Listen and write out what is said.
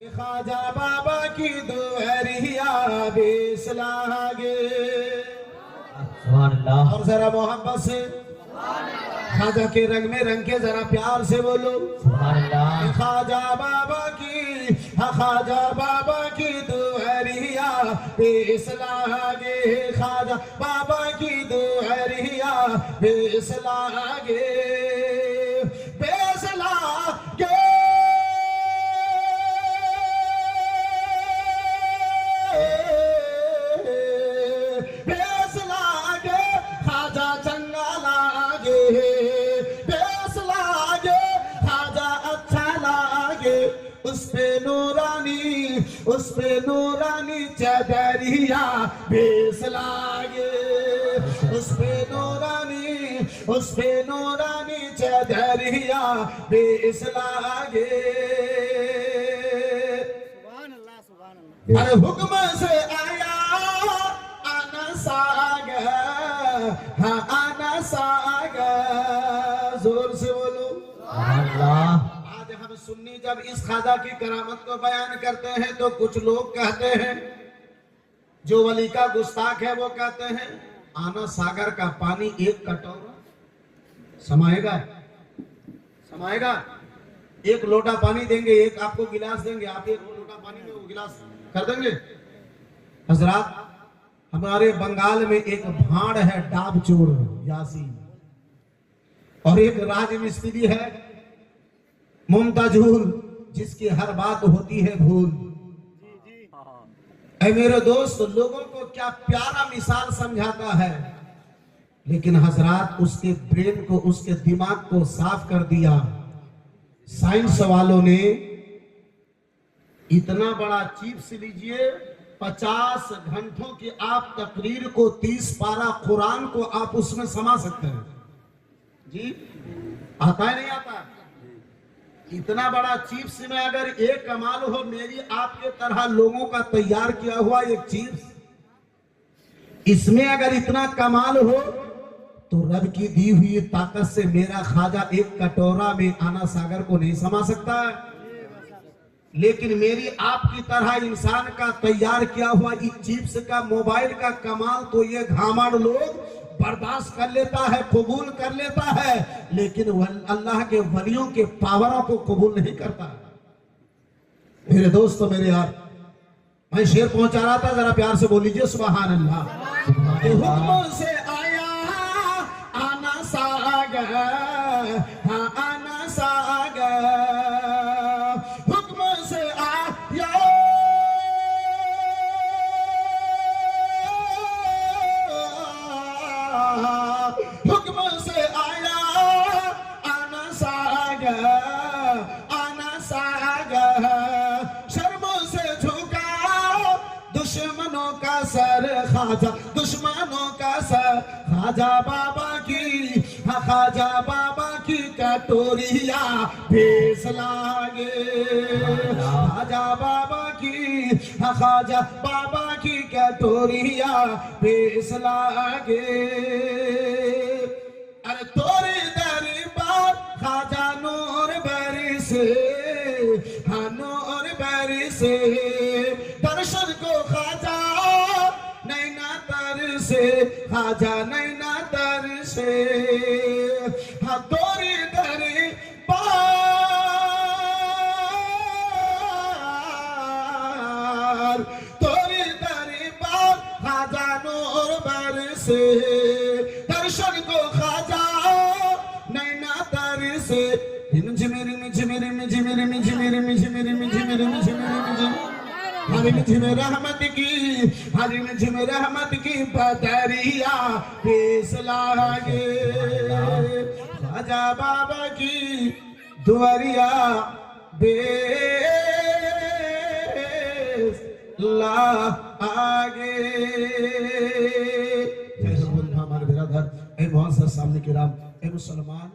ख्वाजा बाबा की दुआरिया बेस लागे। और जरा मोहब्बत से ख्वाजा के रंग में रंग के जरा प्यार से बोलो ख्वाजा बाबा की दुआरिया बेस लागे। ख्वाजा बाबा की दुआरिया बेस लागे, बेस लागे। उस पे नूरानी चदरिया बेस लागे। उस पे नूरानी चदरिया बेस लागे। अरे हुक्म से आया आना सागर, हाँ आना सागर, जोर से बोलो अल्लाह। सुन्नी जब इस ख्वाजा की करामत को बयान करते हैं तो कुछ लोग कहते हैं, जो वली का गुस्ताख है वो कहते हैं आना सागर का पानी एक कटोरा समाएगा, समाएगा। एक लोटा पानी देंगे, एक आपको गिलास देंगे, आप एक लोटा पानी में वो गिलास कर देंगे। हजरात, हमारे बंगाल में एक भाड़ है डाबचोर यासीन, और एक राजमिस्त्री है मुमताजुल, जिसकी हर बात होती है भूल। ऐ मेरे दोस्त, लोगों को क्या प्यारा मिसाल समझाता है, लेकिन हजरात उसके ब्रेन को, उसके दिमाग को साफ कर दिया। साइंस वालों ने इतना बड़ा चिप्स लीजिए, 50 घंटों की आप तकरीर को 30 पारा कुरान को आप उसमें समा सकते हैं। जी आता है नहीं आता? इतना बड़ा चिप्स में अगर एक कमाल हो, मेरी आपके तरह लोगों का तैयार किया हुआ एक चिप्स, इसमें अगर इतना कमाल हो तो रब की दी हुई ताकत से मेरा ख्वाजा एक कटोरा में आना सागर को नहीं समा सकता। लेकिन मेरी आपकी तरह इंसान का तैयार किया हुआ इस चिप्स का, मोबाइल का कमाल तो ये घामड़ लोग बर्दाश्त कर लेता है, कबूल कर लेता है, लेकिन अल्लाह के वलियों के पावरों को कबूल नहीं करता। मेरे दोस्तों, मेरे यार, मैं शेर पहुंचा रहा था, जरा प्यार से बोल लीजिए सुभान अल्लाह। हुक्म से आया आना सागर, हाँ आना सागर, हुक्म से आया सर ख्वाजा, दुश्मनों का सर ख्वाजा बाबा की, ख्वाजा बाबा की कटोरिया बेस लागे। ख्वाजा बाबा की, ख्वाजा बाबा की कटोरिया बेस लागे। अरे तोरे दरबार ख्वाजा नूर बरसे, हाँ नूर बरसे, दर्शन को ख्वाजा से ख्वाजा नैना तर से, हाँ तोरी दरबार, तोरी दरबार ख्वाजा नूर बर से, दर्शन को ख्वाजा नैना तर से। झिमिर झिमिर झिमिर झिमिर झिमिर झिमिर झिमिर रहमत की, झिम रहमत की बदरिया बेस लागे। ख्वाजा बाबा की दुआरिया बेस लागे। हमारे बिरादर, ए मोहम्मद सामने के राम, ए मुसलमान।